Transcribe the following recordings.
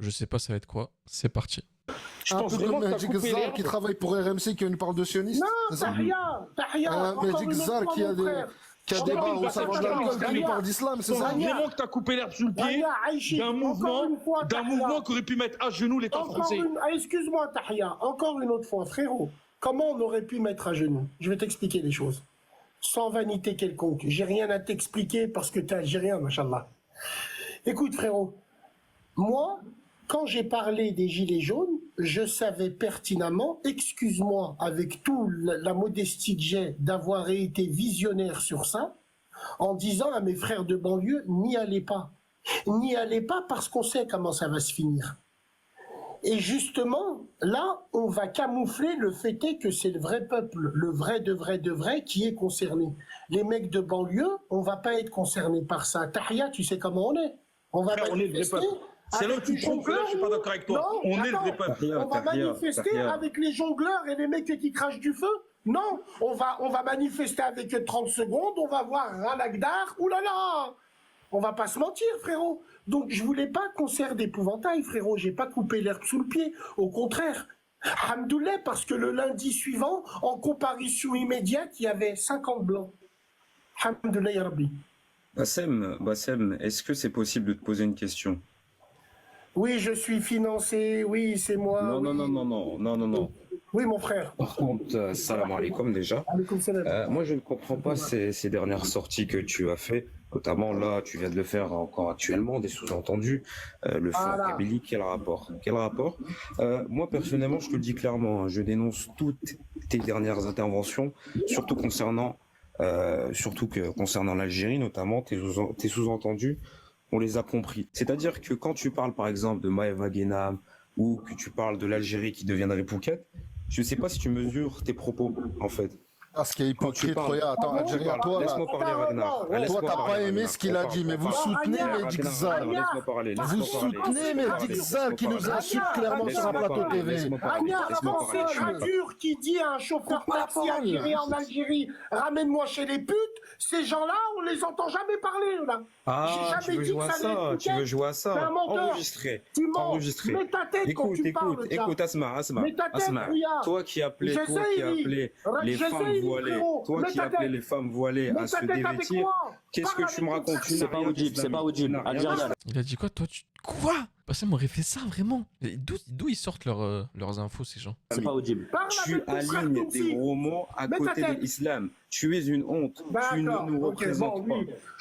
Je sais pas ça va être quoi. C'est parti. Je Un pense peu vraiment comme que Magic t'as coupé Zar l'herbe. qui travaille pour RMC qui nous parle de sionistes. Non, Tahia, encore Magic une autre Zar fois, qui a mon des frère. qui a Je des pense bars que au savon de Tahia, l'alcool qui nous Tahia. parle d'islam, Je c'est pense ça? vraiment que t'as coupé l'herbe sous le pied Tahia, Aïchi, d'un encore mouvement, une fois, Tahia. qui aurait pu mettre à genoux l'État français. Excuse-moi, Tahia, encore une autre fois, frérot. Comment on aurait pu mettre à genoux? Je vais t'expliquer les choses. Sans vanité quelconque. J'ai rien à t'expliquer parce que t'es algérien, machallah. Écoute, frérot. Moi, quand j'ai parlé des Gilets jaunes, je savais pertinemment, excuse-moi, avec toute la modestie que j'ai d'avoir été visionnaire sur ça, en disant à mes frères de banlieue, n'y allez pas. N'y allez pas parce qu'on sait comment ça va se finir. Et justement, là, on va camoufler le fait est que c'est le vrai peuple, le vrai de vrai qui est concerné. Les mecs de banlieue, on va pas être concernés par ça. Tahia, tu sais comment on est. On va Frère, on est le vrai manifester peuple. C'est là où avec tu les te trompes, là, je suis pas jongleurs. d'accord avec toi. Non, On est le attends, vrai peuple. on va manifester avec les jongleurs et les mecs qui crachent du feu. Non, on va manifester avec 30 secondes, on va voir Ranagdar, oulala. On va pas se mentir, frérot. Donc, je voulais pas concert d'épouvantail, frérot. J'ai pas coupé l'herbe sous le pied. Au contraire. Hamdoulilah, parce que le lundi suivant, en comparution immédiate, il y avait 50 blancs. Hamdoulilah, ya Rabbi. Bassem, est-ce que c'est possible de te poser une question? Oui, je suis financé. Oui, c'est moi. Non, oui. non. Oui, mon frère. Par contre, salam alaikum déjà. Alaikum salam. Moi, je ne comprends pas ces dernières sorties que tu as fait, notamment là, tu viens de le faire encore actuellement, des sous-entendus, le fond Voilà. Kabylie, quel rapport? Moi, personnellement, je te le dis clairement, hein, je dénonce toutes tes dernières interventions, surtout concernant l'Algérie, notamment tes sous-entendus, on les a compris. C'est-à-dire que quand tu parles, par exemple, de Maëva Guénam, ou que tu parles de l'Algérie qui deviendrait Phuket, je ne sais pas si tu mesures tes propos, en fait. Ah, ce qui est hypocrite, regarde, attends, Algérien, toi, là, Laisse-moi parler, Ragnar. Toi, Laisse-moi toi, t'as parler, pas aimé Ragnar. ce qu'il a dit, mais vous soutenez Magic Zar. Laisse-moi parler. Vous soutenez Magic Zar qui nous insulte clairement sur un plateau TV. Agnès, quand c'est Tradur qui dit à un chauffeur taxi algérien en Algérie, ramène-moi chez les putes, ces gens-là, on les entend jamais parler, là. Ah, J'ai tu jamais veux dit jouer que à ça allait ça, être tu veux Phuket. jouer à T'es un ça. menteur. Enregistré. Tu mens. Enregistré. Mets ta tête quand tu parles, Écoute, Asma. Mets ta tête, regarde. Toi qui appelais les femmes voilées, toi qui appelais les femmes voilées à se dévêtir, qu'est-ce que tu me racontes? C'est pas audible. Algérien. Il a dit quoi, toi Quoi Bassem aurait fait ça, vraiment? Et d'où ils sortent leurs infos, ces gens? C'est pas audible. Tu alignes des gros mots à côté de l'islam. Tu es une honte. Tu ne nous représentes pas.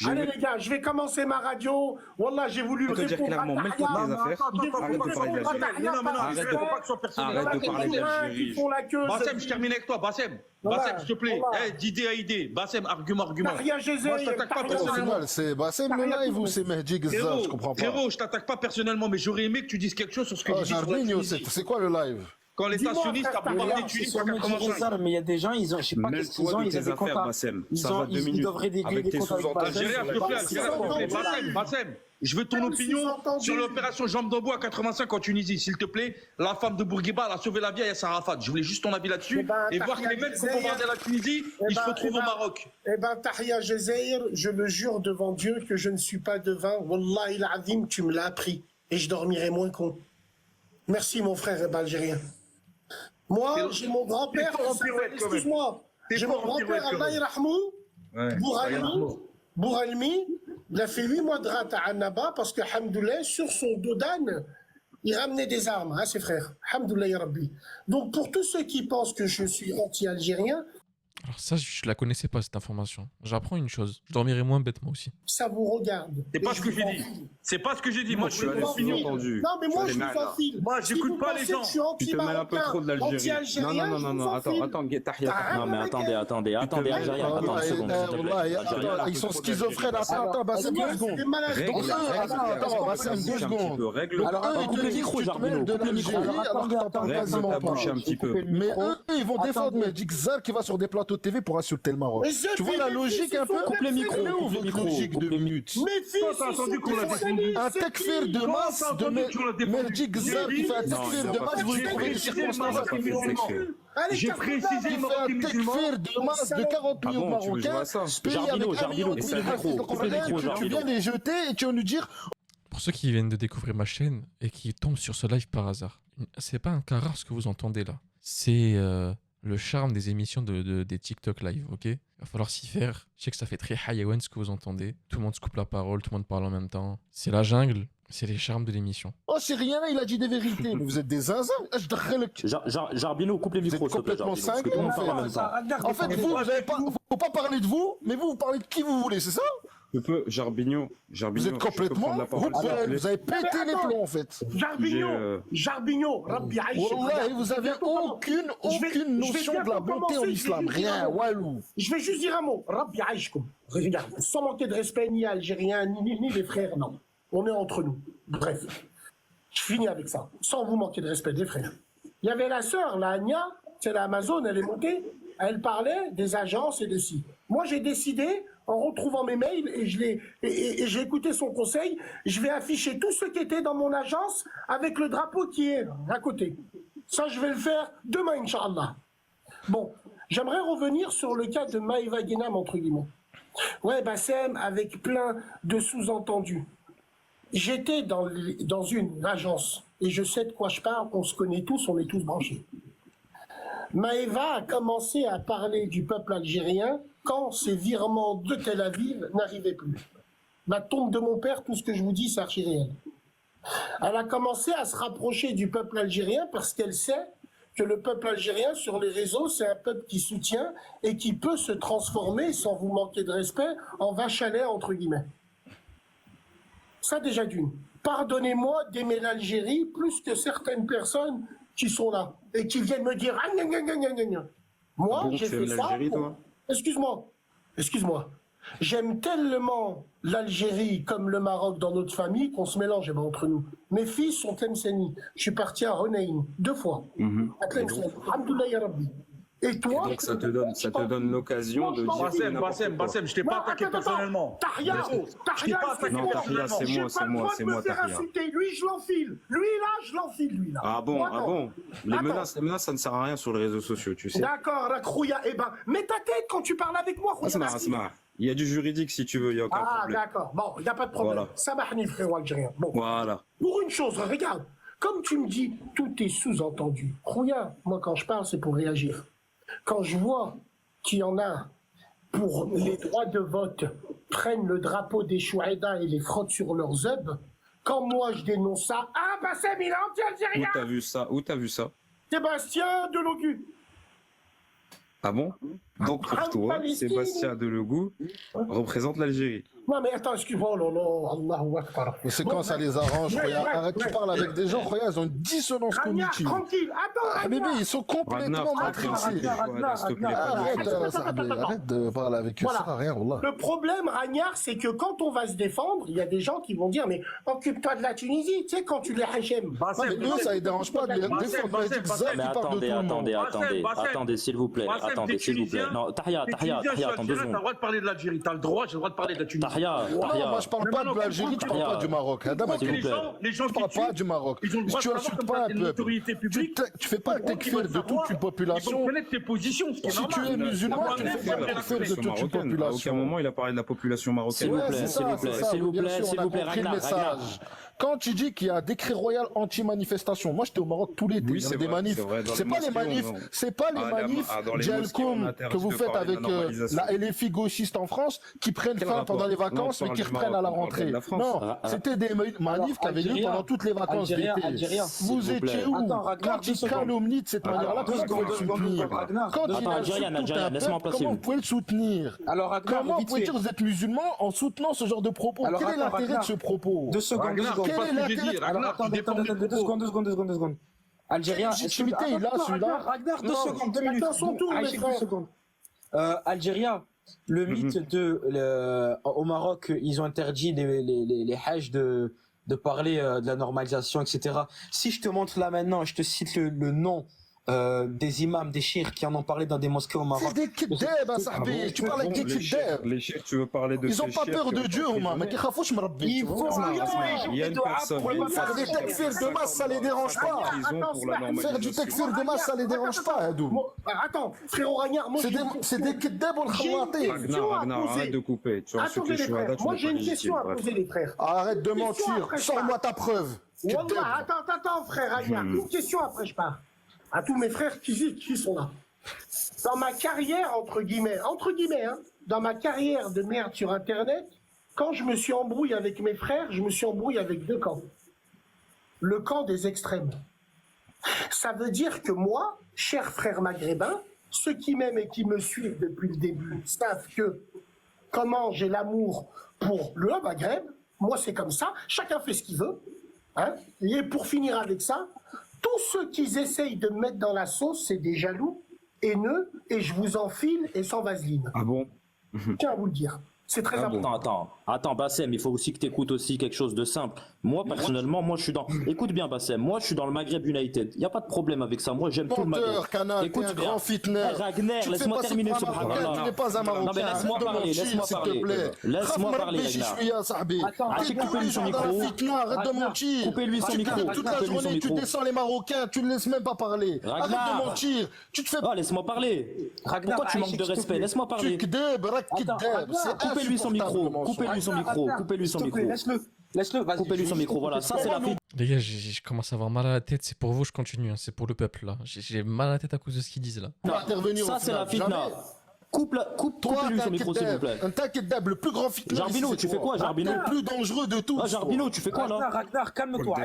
Allez les gars, je vais commencer ma radio. Wallah, j'ai voulu Je peux te dire répondre clairement, à mets-toi Tahia. tes affaires. Arrête de parler de l'Algérie. Arrête de parler d'Algérie. Bassem, je termine avec toi. Bassem, s'il te plaît. D'idée à idée. Bassem, argument. Tahia Moi, je Gézé, t'attaque pas Au personnellement. final, c'est Bassem le live ou c'est Magic Zar? Je comprends pas. Frérot, je t'attaque pas personnellement, mais j'aurais aimé que tu dises quelque chose sur ce que Oh, j'ai dit sur la Jarminho, Tunisie. c'est quoi le live? Quand les Dis-moi, stationnistes frère, a bombardé Tahia, Tunis Sur en Magic 85. Zar, mais il y a des gens, ils ont, je sais pas qu'est-ce qu'ils ont, Mêle-toi de ils ont tes des affaires, comptes. Bassem. Ils Ça va 2 minutes. devraient régler Avec des tes comptes avec sous-entendus. Bassem. Algérien, s'il te plaît, Bassem, je veux ton Même opinion sous-entendu. sur l'opération Jambe d'Embois à 85 en Tunisie, s'il te plaît. La femme de Bourguiba, elle a sauvé la vie à Yasser Arafat. Je voulais juste ton avis là-dessus Eh ben, et voir que les mecs qui ont bombardé la Tunisie, ils se retrouvent au Maroc. Eh ben, Tahia Gézé, je le jure devant Dieu que je ne suis pas devin. Wallah il azim, tu me l'as appris. Et je dormirai moins con. Merci, mon frère algérien. Moi, j'ai mon grand-père, T'es fort en pirouette, quand même. excuse-moi, T'es j'ai mon fort en pirouette, grand-père, quand Allah même. Bourhalmi, Bourhalmi, il a fait 8 mois de rate à Annaba parce que, hamdoulilah, sur son dos d'âne, il ramenait des armes, hein, ses frères. Hamdoulilah, ya Rabbi. Donc, pour tous ceux qui pensent que je suis anti-algérien, Alors ça, je la connaissais pas, cette information. J'apprends une chose. Je dormirai moins bête, moi aussi. ça vous regarde. C'est pas Et ce que je j'ai m'en dit. file. C'est pas ce que j'ai dit. Moi, je Tu suis as les opinion. sous-entendus. Non, mais moi, Tu as je les vous mal, en file. Moi, Si j'écoute vous pas les pensez gens. que je suis Tu te mêles un peu trop de l'Algérie. anti-algérien, je vous en file. Attends, Tahia. T'as Non, mais attendez, Algérien, attends une seconde, s'il te plaît. Algérien, Ils sont schizophrènes. Attends, Bassem, 2 secondes. C'est malade. Attends, Bassem, 2 secondes. Règle Alors, eux, ils coupe te le disent micro, que tu te Jarbino, mêles de coupe le micro. l'Algérie alors que t'en parles quasiment ta pas. bouche un petit peu. Mais eux, ils vont défendre Magic Zar qui va sur des plateaux de TV pour insulter le Maroc. Mais je Tu vois fais la des logique un peu? fils, Coupe le micro, Elle est où coupe le votre micro, logique coupe de le minutes? Mes fils, Toi, t'as entendu qu'on l'a défendu. Un takfir de masse de Magic Zar qui fait un takfir de masse, vous trouvez des circonstances Allez, J'ai précisé qui le fait Maroc un est musulman. takfir de masse de 40 Ah millions bon, tu veux jouer Marocains, à ça? payés avec Jarbino, 1 million de coupe le micro, coupe le micro, tu Jarbino. viens les jeter et tu vas nous dire Pour ceux qui viennent de découvrir ma chaîne et qui tombent sur ce live par hasard, c'est pas un cas rare ce que vous entendez là. C'est le charme des émissions des TikTok live, ok? Il va falloir s'y faire. Je sais que ça fait très hayawan ce que vous entendez. Tout le monde se coupe la parole, tout le monde parle en même temps. C'est la jungle, c'est les charmes de l'émission. Oh, c'est rien, il a dit des vérités. Mais vous êtes des zinzins. Jarbino, coupe les micros, Vous êtes complètement cinglés, en En fait, vous avez pas, faut pas parler de vous, mais vous parlez de qui vous voulez, c'est ça? Je peux, Jarbino, Vous êtes complètement, vous avez pété les plombs en fait. Jarbino, Rabbi Aïch. Wallah, vous avez aucune notion de la bonté en islam. Rien, walou. Je vais juste dire un mot. Rabbi Aïchkoum. Regarde, sans manquer de respect ni algériens, ni les frères, non. On est entre nous. Bref. Je finis avec ça. Sans vous manquer de respect des frères. Il y avait la sœur, la Anya, c'est la Amazon, elle est montée. Elle parlait des agences et de ci. Moi, j'ai décidé, en retrouvant mes mails, et j'ai écouté son conseil, je vais afficher tout ce qui était dans mon agence avec le drapeau qui est à côté. Ça, je vais le faire demain, Inch'Allah. Bon, j'aimerais revenir sur le cas de Maïva Guénam, entre guillemets. Ouais, Bassem, avec plein de sous-entendus. J'étais dans une agence, et je sais de quoi je parle, on se connaît tous, on est tous branchés. Maëva a commencé à parler du peuple algérien quand ces virements de Tel Aviv n'arrivaient plus. La tombe de mon père, tout ce que je vous dis, c'est archi réel. Elle a commencé à se rapprocher du peuple algérien parce qu'elle sait que le peuple algérien, sur les réseaux, c'est un peuple qui soutient et qui peut se transformer, sans vous manquer de respect, en vache à lait, entre guillemets. Ça, déjà d'une. Pardonnez-moi d'aimer l'Algérie plus que certaines personnes qui sont là et qui viennent me dire ah, gna, gna, gna, gna, gna. Moi, bon, Ah j'ai fait ça. Toi Excuse-moi. J'aime tellement l'Algérie comme le Maroc dans notre famille qu'on se mélange entre nous. Mes fils sont Tlemceni. Je suis parti à Renaïn 2 fois. À Tlemcen. Alhamdoulilah ya Rabbi. Et toi, donc ça te donne l'occasion de dire. Bassem, je t'ai pas attaqué personnellement. Tahia, Non, Tahia, c'est moi, Tahia. Lui, je l'enfile. Lui, là, je l'enfile, lui, là. Ah bon, Moi, ah non. bon. Les menaces, ça ne sert à rien sur les réseaux sociaux, tu sais. D'accord, la Khouya, eh ben, mets ta tête quand tu parles avec moi, Khouya. C'est marrant. Il y a du juridique si tu veux, il n'y a aucun Ah, problème. d'accord. Bon, il n'y a pas de problème. Voilà. Ça m'a frérot algérien. Bon. Voilà. Pour une chose, regarde. Comme tu me dis, tout est sous-entendu. Khouya, moi, quand je parle, c'est pour réagir. Quand je vois qu'il y en a pour les droits de vote prennent le drapeau des Chouaïda et les frottent sur leurs zeb, quand moi je dénonce ça, ah bah c'est il est anti-algérien. Où t'as vu ça? Sébastien Delogu. Ah bon? Donc pour toi, Palestine. Sébastien Delogu représente l'Algérie. Non mais attends, excuse-moi, oh là là, Allahu Akbar. Mais c'est quand ça les arrange, regarde, arrête, tu parles avec des gens, regarde, ils ont une dissonance Ragnar, cognitive. tranquille, attends, Ah bébé, ils sont complètement matrixés. Arrête de parler avec eux, ça sert à rien, wallah. Le problème, Ragnar, c'est que quand on va se défendre, il y a des gens qui vont dire, mais occupe-toi de la Tunisie, tu sais, quand tu les hachem. Non, mais eux, ça les dérange pas de les défendre. On a dit que Zab, Mais il parle de tout le monde. attendez, s'il vous plaît. Attendez, s'il vous plaît. Non, Tahia, attends 2 T'as le secondes. droit de parler de l'Algérie, t'as le droit, j'ai le droit de parler de la Tunisie. Tahia. Moi, je parle pas de l'Algérie, tu parles pas du Maroc. Les gens Tu qui parles pas tuent, du Maroc. ils ont le droit Tu de savoir insultes comme pas ça, un c'est une peuple. autorité publique. Tu fais pas le tekfir de toute une Ils vont population. connaître tes positions, ce qui est Si tu es normal. musulman, tu ne fais pas le tekfir de toute une À aucun population. moment, il a parlé de la population S'il marocaine. vous Ouais, plaît, c'est s'il ça, vous plaît, c'est ça. s'il vous Bien plaît, sûr, s'il on a vous plaît, compris le Ragnar. message. Quand tu dis qu'il y a un décret royal anti-manifestation, moi j'étais au Maroc tout l'été, Oui, il y avait c'est des vrai, manifs. c'est vrai, dans C'est les pas les mosquées, manifs, on- c'est pas les manifs dans les mosquées, on Djalkoum interdit que vous de faites parler de avec la normalisation. la LFI gauchiste en France qui prennent Quel fin rapport? pendant les Non, on vacances mais parle qui du reprennent Maroc, à la on parle rentrée. de la France. Non, c'était des manifs qui avaient lieu Algérien, pendant toutes les vacances Algérien, d'été. Algérien, Vous s'il vous plaît. étiez où? Attends, Ragnar, Quand 2 il secondes. calomnie de cette manière-là, comment vous pouvez le soutenir? Quand il Attends, insulte Algérien, tout un laisse-moi peuple, passer. comment vous pouvez le soutenir? Alors, Ragnar, Comment vous vite pouvez fait. dire que vous êtes musulman en soutenant ce genre de propos? Alors, Quel est attends, l'intérêt Ragnar. de ce propos? 2 secondes, 2 Ragnar, secondes. c'est pas ce que j'ai dit. Alors, Ragnar, attendez, tu défends mes 2 propos. secondes. Algérien, Quelle légitimité il a, celui-là? Ragnar, 2 Non, secondes, 2 minutes. chacun son tour, Ah, mes j'ai frères. 2 secondes. Algérien, le mythe au Maroc, ils ont interdit les hajj de parler de la normalisation, etc. Si je te montre là maintenant, je te cite le nom des imams, des chiites qui en ont parlé dans des mosquées au Maroc. C'est des kidab, Sahbi. Tu parles avec des kidab. Les chiites, tu veux parler de Ils ces n'ont pas chiites peur de qui Dieu, ont été Oumar. Mais emprisonnés. qu'il faut me Il faut Il y a une personne. Faire des takfirs de masse, ça les dérange pas. Faire du takfir de masse, ça les dérange pas, Hadou. Attends, frérot Ragnard, moi C'est des kidab ou le khawatir. Ragnar, arrête de couper. Tu as insulté Chouada, tu moi n'es j'ai pas une légitime. question à Bref. poser les frères. Arrête de mentir. Sors-moi ta preuve. Wallah, attends, frère Ragnard. Une question après je pars. À tous mes frères qui sont là. Dans ma carrière, entre guillemets, hein, dans ma carrière de merde sur Internet, quand je me suis embrouillé avec mes frères, je me suis embrouillé avec deux camps. Le camp des extrêmes. Ça veut dire que moi, chers frères maghrébins, ceux qui m'aiment et qui me suivent depuis le début savent que comment j'ai l'amour pour le Maghreb, moi c'est comme ça, chacun fait ce qu'il veut. Hein, et pour finir avec ça, tous ceux qui essayent de me mettre dans la sauce, c'est des jaloux, haineux, et je vous enfile et sans vaseline. Ah bon? Je tiens à vous le dire. C'est très important. Attends, Bassem, il faut aussi que tu écoutes aussi quelque chose de simple. Moi, personnellement, moi, je suis dans... Écoute bien, Bassem, moi, je suis dans le Maghreb United. Il n'y a pas de problème avec ça. Moi, j'aime tout le Maghreb. Canal, Écoute t'es un bien. grand fitness. Ragnar, Tu te fais laisse-moi passer terminer, pour un Marocain, tu n'es pas un Marocain. Non, mais laisse-moi Arrête de parler, mentir, laisse-moi s'il te parler. plaît. Laisse-moi parler, Raf Ragnar. Marabé, ya Sahbi. Arrêtez, T'es coupez-lui son micro. Arrête de mentir. Coupez-lui son Tu micro. parles toute la Coupez-lui son journée, tu micro. descends les Marocains, tu ne laisses même pas parler. Arrête Ragnar. de mentir. Tu te fais Ah, laisse-moi parler. Ragnar, Pourquoi tu manques de respect? Laisse-moi parler. kidab, rak kidab. C'est Coupez-lui son micro. insupportable, Coupez-lui son micro. Coupez-lui son micro. Laisse-le, vas-y. Coupez-lui son micro. Voilà, ça, c'est la fille. Les gars, je commence à avoir mal à la tête. C'est pour vous, je continue. Hein. C'est pour le peuple, là. J'ai mal à la tête à cause de ce qu'ils disent, là. On va intervenir Ça, au c'est la final. fitna. Jamais. Toi, coupez-lui t'es son micro, s'il vous plaît. un kidab, le plus grand fitness. Jarbino, tu fais quoi, Jarbino? Le plus dangereux de tous. Ah, Jarbino, tu fais quoi, là? Ragnar, calme-toi.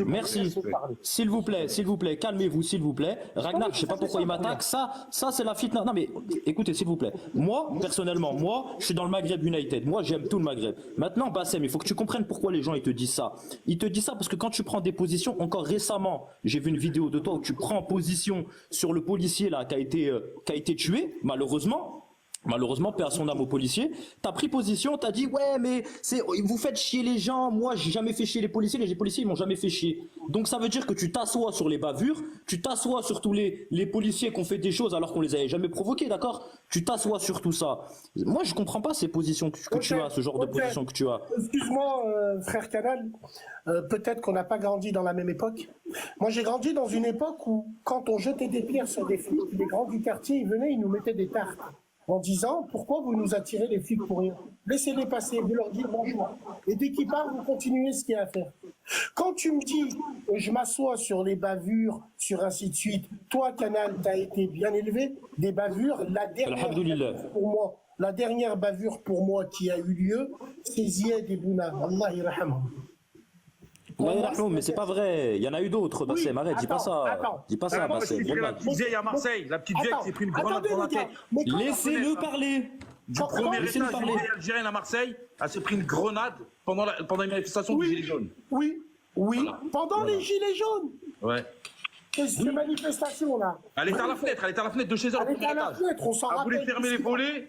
Merci. S'il vous plaît, calmez-vous, s'il vous plaît. Ragnar, je sais pas pourquoi il m'attaque. Ça, c'est la fitna. Non, mais écoutez, s'il vous plaît. Moi, personnellement, je suis dans le Maghreb United. Moi, j'aime tout le Maghreb. Maintenant, Bassem, il faut que tu comprennes pourquoi les gens, ils te disent ça. Ils te disent ça parce que quand tu prends des positions, encore récemment, j'ai vu une vidéo de toi où tu prends position sur le policier, là, qui a été tué, Malheureusement, paix à son âme au policier. T'as pris position, t'as dit ouais mais vous faites chier les gens. Moi j'ai jamais fait chier les policiers ils m'ont jamais fait chier. Donc ça veut dire que tu t'assois sur les bavures, tu t'assois sur tous les policiers qui ont fait des choses alors qu'on les avait jamais provoqués, d'accord? Tu t'assois sur tout ça. Moi je comprends pas ces positions que tu as, ce genre de position que tu as. Excuse-moi, frère Canal, peut-être qu'on n'a pas grandi dans la même époque. Moi j'ai grandi dans une époque où quand on jetait des pierres sur des flics, les grands du quartier ils venaient, ils nous mettaient des tartes. En disant, pourquoi vous nous attirez les flics pour rien? Laissez-les passer, vous leur dites bonjour. Et dès qu'ils partent, vous continuez ce qu'il y a à faire. Quand tu me dis, je m'assois sur les bavures, sur ainsi de suite, toi, Canal, tu as été bien élevé, des bavures, la dernière bavure pour moi qui a eu lieu, c'est Ziad Bouna. Allah yarhamhum. Mais c'est pas vrai, il y en a eu d'autres, Bassem, arrête, dis pas ça. Dis pas ça, Bassem. La petite vieille à Marseille, la petite vieille qui s'est pris une grenade dans la tête. Laissez-le parler. Du premier étage d'une vieille algérienne à Marseille, elle s'est pris une grenade pendant une manifestation des Gilets jaunes. Oui, voilà. Pendant les Gilets jaunes. Ouais. Qu'est-ce que manifestation là? Elle était à la fenêtre de chez elle au premier étage. On s'en rappelle. Elle voulait fermer les volets.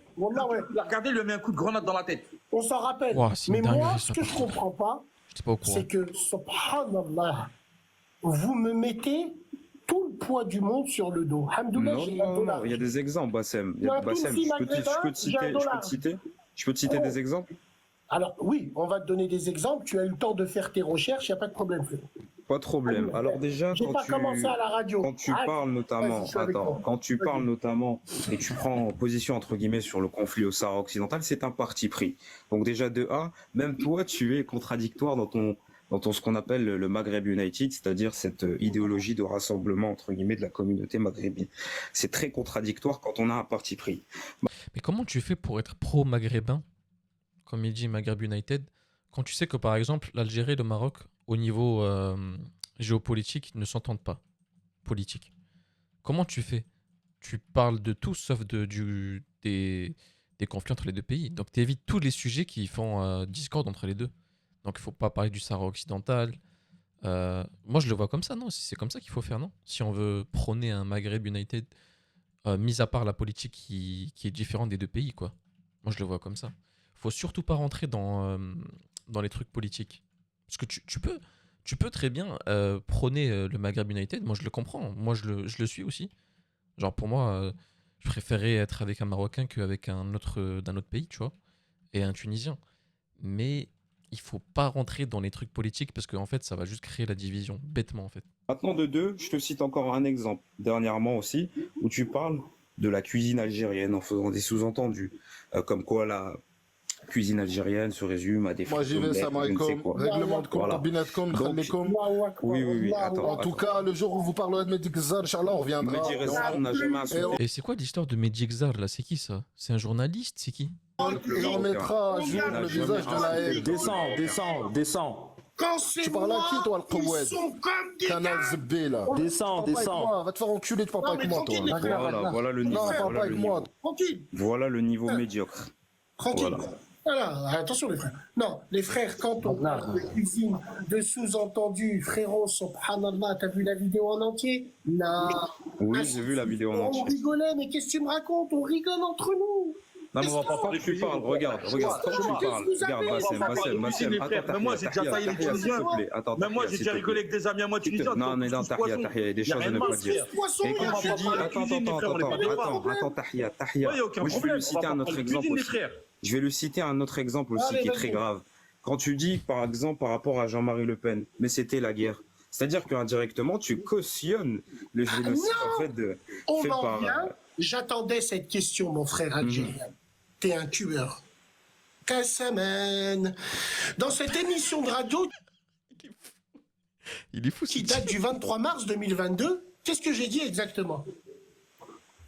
La regarder, lui a mis un coup de grenade dans la tête. On s'en rappelle. Wow, mais moi, ce que je comprends pas, pas au courant. c'est que, subhanallah, vous me mettez tout le poids du monde sur le dos. Hamdoulah, Non, il y a des exemples, Bassem. Bassem, je peux te citer des exemples? Alors oui, on va te donner des exemples. Tu as eu le temps de faire tes recherches, il n'y a pas de problème. Pas de problème. Alors déjà, quand tu parles notamment, et tu prends position entre guillemets sur le conflit au Sahara occidental, c'est un parti pris. Donc déjà de A, même toi, tu es contradictoire dans ton ce qu'on appelle le Maghreb United, c'est-à-dire cette idéologie de rassemblement entre guillemets de la communauté maghrébine. C'est très contradictoire quand on a un parti pris. Mais comment tu fais pour être pro-maghrébin, comme il dit Maghreb United, quand tu sais que par exemple l'Algérie et le Maroc, au niveau géopolitique, ne s'entendent pas. Politique. Comment tu fais? Tu parles de tout sauf des conflits entre les deux pays. Donc tu évites tous les sujets qui font discorde entre les deux. Donc il ne faut pas parler du Sahara occidental. Moi je le vois comme ça, non? C'est comme ça qu'il faut faire, non? Si on veut prôner un Maghreb United, mis à part la politique qui est différente des deux pays, quoi. Moi je le vois comme ça. Faut surtout pas rentrer dans les trucs politiques. Parce que tu tu peux très bien prôner le Maghreb United. Moi, je le comprends. Moi, je le suis aussi. Genre, pour moi, je préférais être avec un Marocain qu'avec un autre d'un autre pays, tu vois, et un Tunisien. Mais il faut pas rentrer dans les trucs politiques parce qu'en fait, ça va juste créer la division, bêtement, en fait. Maintenant, de deux, je te cite encore un exemple, dernièrement aussi, où tu parles de la cuisine algérienne en faisant des sous-entendus, comme quoi la cuisine algérienne se résume à des Moi j'y vais, salam alaikum. Règlement de compte, Voilà. cabinet de compte, khallikum. Oui, attends. En tout cas, le jour où vous parlerez de Mehdi Ghezal, Inch'Allah, on reviendra. Mehdi Ghezal, on n'a jamais insulté. Et c'est quoi l'histoire de Mehdi Ghezal, là? C'est qui ça? C'est un journaliste? C'est qui? Et on mettra à jour le visage de la haine. Descends. Quand c'est Tu parles à qui, toi, le ils Koued? sont comme des Canal gars. Zbé, là. Descends. Va te faire enculer, tu parles pas Non, avec mais moi, toi. tranquille, Voilà le niveau. Non, parle pas avec moi. Tranquille, Voilà le niveau médiocre. tranquille. Voilà. Voilà, attention les frères. Non, les frères, quand on parle de cuisine, de sous-entendu, frérot, subhanallah, t'as vu la vidéo en entier? Non. Oui, j'ai vu la vidéo en On entier. rigolait, mais qu'est-ce que tu me racontes? On rigole entre nous. Non, mais on va pas parler, tu parles, regarde, tant que tu parles. Regarde, Bassem, attends, Mais moi, j'ai déjà taillé les s'il Tunisiens. te plaît, attends. Même moi, j'ai s'il déjà te rigolé plaît. avec des amis à moi tunisiens. Non, mais non, Tahia, il y a des choses à ne pas dire. Et quand tu dis, attends, Tahia, moi je vais lui citer un autre exemple aussi. Je vais lui citer un autre exemple aussi qui est très grave. Quand tu dis, par exemple, par rapport à Jean-Marie Le Pen, mais c'était la guerre. C'est-à-dire qu'indirectement, tu cautionnes le génocide en fait On fait en par. vient. J'attendais cette question, mon frère algérien. T'es un tueur. Kassaman. Dans cette émission de radio Il est fou, qui ce date du 23 mars 2022, qu'est-ce que j'ai dit exactement?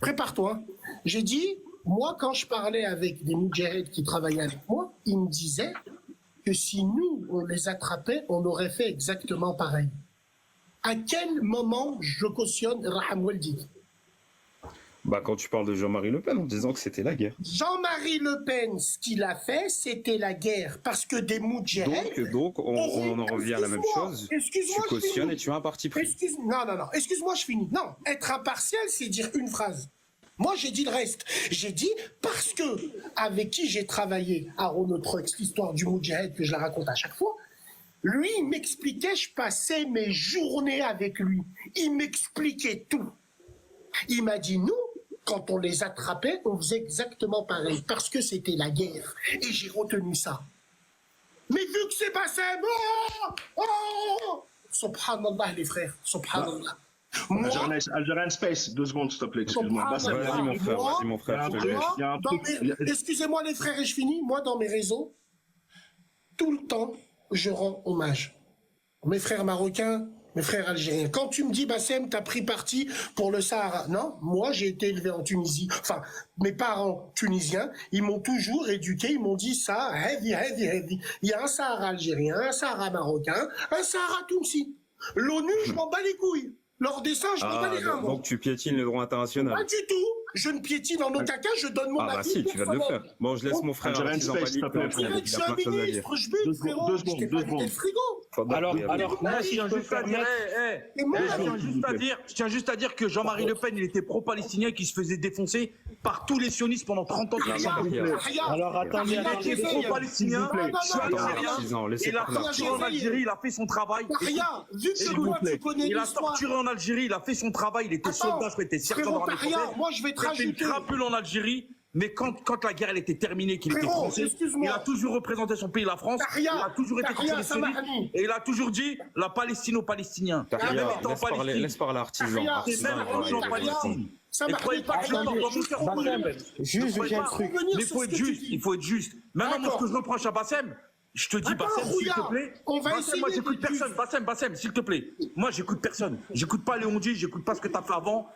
Prépare-toi. J'ai dit, moi, quand je parlais avec des moudjaheds qui travaillaient avec moi, ils me disaient que si nous, on les attrapait, on aurait fait exactement pareil. À quel moment je cautionne Raham Weldi? Bah, quand tu parles de Jean-Marie Le Pen en disant que c'était la guerre. Jean-Marie Le Pen, ce qu'il a fait, c'était la guerre. Parce que des moudjaheds... Donc on en revient à la même chose. Tu Excuse-moi, je cautionnes finis. et tu as un parti pris. Non. Excuse-moi, je finis. Non, être impartial, c'est dire une phrase. Moi, j'ai dit le reste. J'ai dit parce que avec qui j'ai travaillé, Aaron Trucks, l'histoire du Moudjahed que je la raconte à chaque fois, lui, il m'expliquait, je passais mes journées avec lui. Il m'expliquait tout. Il m'a dit, nous, quand on les attrapait, on faisait exactement pareil, parce que c'était la guerre. Et j'ai retenu ça. Mais vu que c'est passé, subhanallah, les frères, subhanallah. Algerian Space, 2 secondes, s'il te plaît, excuse-moi. Vas-y, mon frère, je te laisse. Il y a un truc. Excusez-moi, les frères, et je finis. Moi, dans mes réseaux, tout le temps, je rends hommage. Mes frères marocains, mes frères algériens. Quand tu me dis, Bassem, t'as pris parti pour le Sahara. Non, moi, j'ai été élevé en Tunisie. Enfin, mes parents tunisiens, ils m'ont toujours éduqué. Ils m'ont dit ça, heavy. Il y a un Sahara algérien, un Sahara marocain, un Sahara tunisi. L'ONU, je m'en bats les couilles. Leur dessin, je m'en bats les reins. Donc tu piétines le droit international. Pas du tout. Je ne piétine en aucun cas, je donne mon Ah bah avis si, tu vas le faire. Bon, je laisse mon frère Algerian artisan Space, s'il te plaît. panique, il Je a suis plein un de choses à dire. ministre, je bulle, frérot. deux Je t'ai secondes, pas deux vidé le secondes. frigo. Alors, Moi, je tiens juste à dire que Jean-Marie Le Pen, il était pro-palestinien qui se faisait défoncer par tous les sionistes pendant 30 ans. Alors, attendez, Il était pro-palestinien, Artisan, laissez il a parler. torturé en Algérie, il a fait son travail. Tahia, vu que toi, tu connais Il a l'histoire. torturé en Algérie, il a fait son travail, il était soldat, il était sergent dans l'armée Tahia, française. moi, je vais te C'était une rajouter. crapule en Algérie. Mais quand la guerre elle était terminée, qu'il était Frérot, français, excuse-moi. il a toujours représenté son pays, la France. Tahia, il a toujours été Tahia, contre les sionistes. Samahani. Et il a toujours dit la Palestine aux Palestiniens. Tahia, laisse parler artisan. Tahia, C'est même Artisan, en Palestine. Ça Et m'a croyez pas que je parle dans mon cœur pour le Pen. Juste, j'ai un truc. Mais il faut être juste, il faut être juste. Maintenant, moi, ce que je reproche à Bassem, je te dis, Attends, Bassem, s'il te Rouya, plaît. on va Bassem, moi, essayer j'écoute d'être personne. Bassem, s'il te plaît. Moi, j'écoute personne. J'écoute pas Léon Di, j'écoute pas ce que t'as fait avant.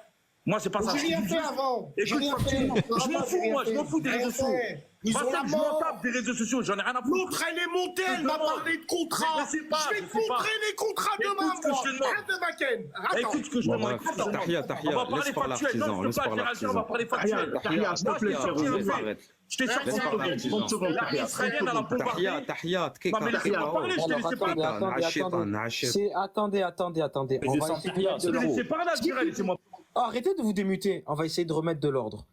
Moi, c'est pas ça. J'ai rien fait avant. Écoute, J'ai rien fait. je m'en fous, moi, je m'en fous des réseaux sociaux. Ils ont la Bassem, je m'en mort. tape des réseaux sociaux, j'en ai rien à foutre. L'autre, elle est montée, elle m'a parlé de contrat. Je sais pas, Je vais je te sais pas. montrer les contrats Écoute demain, ce que moi. je te demande. Arrête de Macken. Attends. Écoute ce que je Bon, demande. bref, Tahia, On va parler laisse parler factuel. l'artisan, Non, laisse je peux pas parler dire Algérie, on va l'artisan. parler factuel. Tahia, s'il te plaît, frérot. Je t'ai sorti Laisse parler un l'artisan. 30 secondes, L'armée Tahia. israélienne, elle a bombardé. Tahia, Non, mais laissez-moi parler, je t'ai laissé parler. Attendez. On va essayer de remettre Je de t'ai laissé l'ordre. parler, Algérie, laissez-moi. Arrêtez de vous démuter. On va essayer de remettre de l'ordre.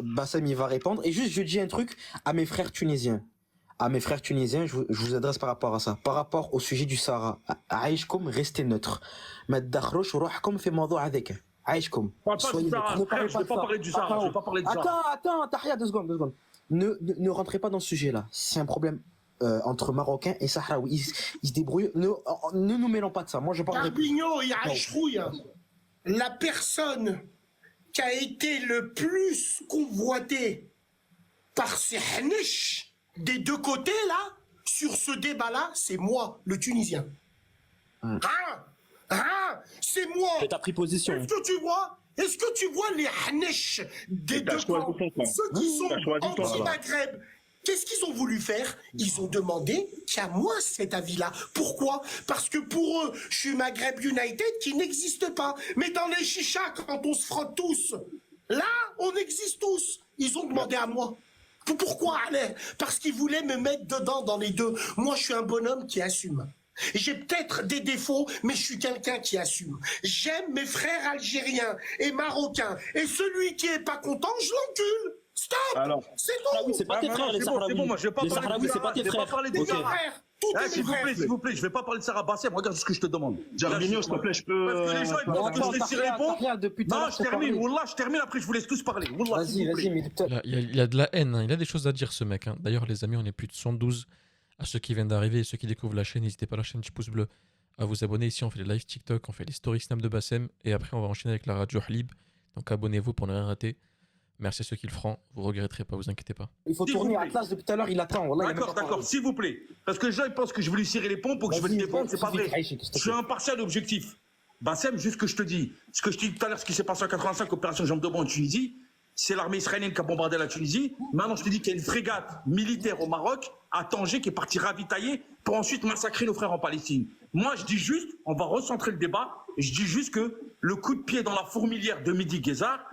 Bassem, il va répondre. Et juste, je dis un truc à mes frères tunisiens. à mes frères tunisiens, je vous adresse par rapport à ça. Par rapport au sujet du Sahara, Aïchkom, restez neutre. ما تدخلوش روحكم في موضوع هذاك. عايشكم. Soyez neutre. Ne parlez pas de ça. Je vais pas parler du Sahara. Attends, Tahia, 2 secondes. Ne rentrez pas dans ce sujet-là. C'est un problème entre Marocains et Sahraouis. Ils se débrouillent. Ne nous mêlons pas de ça. Moi, je parle. Carbigno et Aïchrouille, la personne qui a été le plus convoitée par ces hniches des deux côtés, là, sur ce débat-là, c'est moi, le Tunisien. C'est moi. Et t'as pris position. Est-ce que tu vois les hniches des deux camps, ceux qui sont anti-Maghreb? Qu'est-ce qu'ils ont voulu faire? Ils ont demandé qu'à moi cet avis-là. Pourquoi? Parce que pour eux, je suis Maghreb United qui n'existe pas. Mais dans les chichas, quand on se frotte tous, là, on existe tous. Ils ont demandé à moi. Pourquoi, Alain? Parce qu'ils voulaient me mettre dedans dans les deux. Moi, je suis un bonhomme qui assume. J'ai peut-être des défauts, mais je suis quelqu'un qui assume. J'aime mes frères algériens et marocains. Et celui qui est pas content, je l'encule. Stop. C'est tout. C'est pas tes frères, les Sahraouis. C'est bon, moi je vais pas parler c'est pas tes frères. Tous mes frères. S'il vous plaît, je vais pas parler de Sarah Bassem. Regarde ce que je te demande. Jarbinho, s'il te plaît, je peux. Parce que les gens ils pensent que je laisse répondre. Non, je termine. Wallah, je termine. Après, je vous laisse tous parler. Wallah, Vas-y, mais Il a de la haine, hein. Il a des choses à dire, ce mec. Hein. D'ailleurs, les amis, on est plus de 112. À ceux qui viennent d'arriver et ceux qui découvrent la chaîne, n'hésitez pas à lâcher un petit pouce bleu, à vous abonner. Ici, on fait les live TikTok, on fait les stories Snap de Bassem. Et après, on va enchaîner avec la radio Hlib. Donc, abonnez-vous pour ne rien rater. Merci à ceux qui le feront. Vous regretterez pas, vous inquiétez pas. il faut tourner Atlas depuis tout à l'heure, il attend. D'accord, s'il vous plaît. Parce que les gens ils pensent que je vais lui cirer les pompes ou que je vais le défendre, c'est pas vrai. Je suis impartial et objectif. Bassem, juste ce que je te dis. Ce que je te dis tout à l'heure, ce qui s'est passé en 85, opération Jambe de Bois en Tunisie, c'est l'armée israélienne qui a bombardé la Tunisie. Maintenant, je te dis qu'il y a une frégate militaire au Maroc, à Tanger, qui est partie ravitailler pour ensuite massacrer nos frères en Palestine. Moi, je dis juste, on va recentrer le débat, et je dis juste que le coup de pied dans la fourmilière de Mehdi Guézard,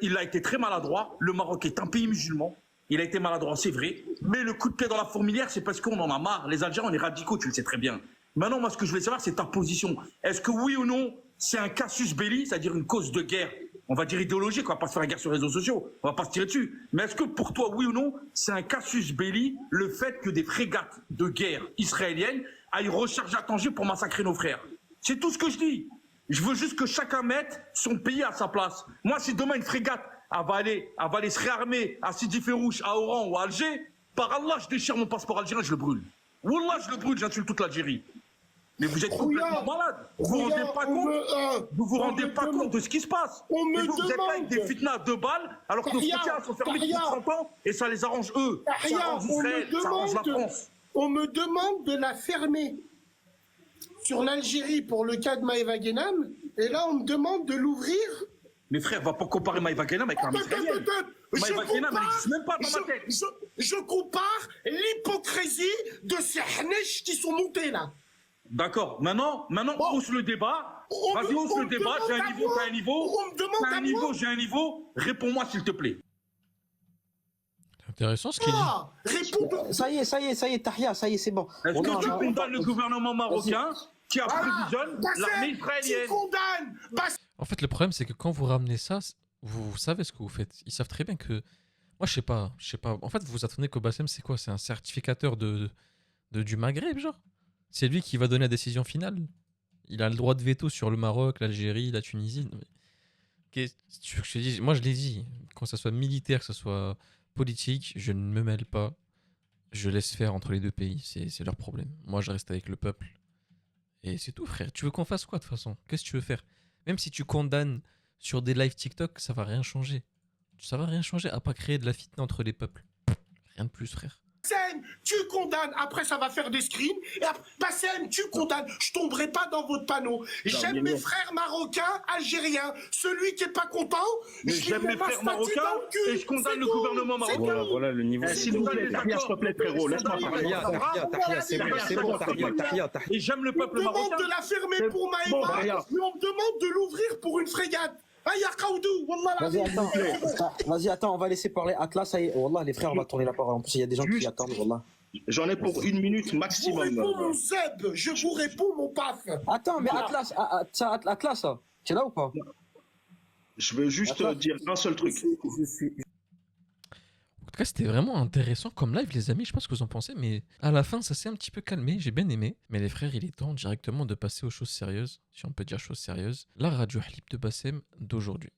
il a été très maladroit. Le Maroc est un pays musulman. Il a été maladroit, c'est vrai. Mais le coup de pied dans la fourmilière, c'est parce qu'on en a marre. Les Algériens, on est radicaux, tu le sais très bien. Maintenant, moi, ce que je voulais savoir, c'est ta position. Est-ce que oui ou non, c'est un casus belli, c'est-à-dire une cause de guerre, on va dire idéologique, on va pas se faire la guerre sur les réseaux sociaux, on va pas se tirer dessus. Mais est-ce que pour toi, oui ou non, c'est un casus belli, le fait que des frégates de guerre israéliennes aillent recharger à Tanger pour massacrer nos frères? C'est tout ce que je dis. Je veux juste que chacun mette son pays à sa place. Moi, si demain une frégate va aller se réarmer à Sidi Ferrouche, à Oran ou à Alger, par Allah, je déchire mon passeport algérien, je le brûle. Wallah, je le brûle, j'insulte toute l'Algérie. Mais vous êtes complètement malade. Vous vous rendez pas compte de ce qui se passe. Et vous êtes là avec des fitnas de balles, alors que nos frontières sont fermées depuis 30 ans et ça les arrange eux. Ça arrange Israël, ça arrange la France. On me demande de la fermer sur l'Algérie pour le cas de Maëva Guénam, et là on me demande de l'ouvrir. Mes frères, va pas comparer Maëva Guénam avec l'armée israélienne. Maëva Guénam, elle n'existe même pas dans ma tête. Je compare l'hypocrisie de ces hniches qui sont montés là. D'accord, maintenant, hausse le débat. Vas-y, hausse le débat. J'ai un niveau, t'as un niveau. T'as un niveau, j'ai un niveau. Réponds-moi, s'il te plaît. C'est intéressant ce qu'il dit. Ça y est, Tahia, ça y est, c'est bon. Est-ce que tu condamnes le gouvernement marocain qui approvisionne l'armée israélienne? En fait, le problème, c'est que quand vous ramenez ça, vous savez ce que vous faites. Ils savent très bien que... Moi, je sais pas. En fait, vous vous attendez qu'au Bassem, c'est quoi? C'est un certificateur du Maghreb, genre? C'est lui qui va donner la décision finale. Il a le droit de veto sur le Maroc, l'Algérie, la Tunisie. Qu'est-ce que tu veux que je te dise? Moi, je l'ai dit. Quand ça soit militaire, que ça soit politique, je ne me mêle pas. Je laisse faire entre les deux pays. C'est leur problème. Moi, je reste avec le peuple. Et c'est tout, frère. Tu veux qu'on fasse quoi, de toute façon? Qu'est-ce que tu veux faire? Même si tu condamnes sur des lives TikTok, ça va rien changer. Ça va rien changer à pas créer de la fitna entre les peuples. Rien de plus, frère. Bassem, tu condamnes, après ça va faire des screens, et après, Bassem, tu condamnes, je tomberai pas dans votre panneau. J'aime mes frères marocains, algériens, celui qui est pas content, j'aime mes frères marocains et je condamne le gouvernement marocain. Voilà le niveau. S'il vous plaît, Tahia, s'il te plaît, frérot, laisse-moi parler. Tahia, c'est bon, Tahia. Et j'aime le peuple marocain. On me demande de la fermer pour Maïva, mais on me demande de l'ouvrir pour une frégate. Vas-y, attends, on va laisser parler Atlas. Ça y est, Wallah, les frères, on va tourner la parole. En plus, il y a des gens qui attendent, Wallah. J'en ai pour 1 minute maximum. Je vous réponds mon Zeb, je vous réponds mon paf. Attends, mais Atlas, tu es là ou pas? Je veux juste dire un seul truc. tout cas, c'était vraiment intéressant comme live, les amis. Je sais pas ce que vous en pensez, mais à la fin, ça s'est un petit peu calmé. J'ai bien aimé. Mais les frères, il est temps directement de passer aux choses sérieuses, si on peut dire choses sérieuses. La radio Halib de Bassem d'aujourd'hui.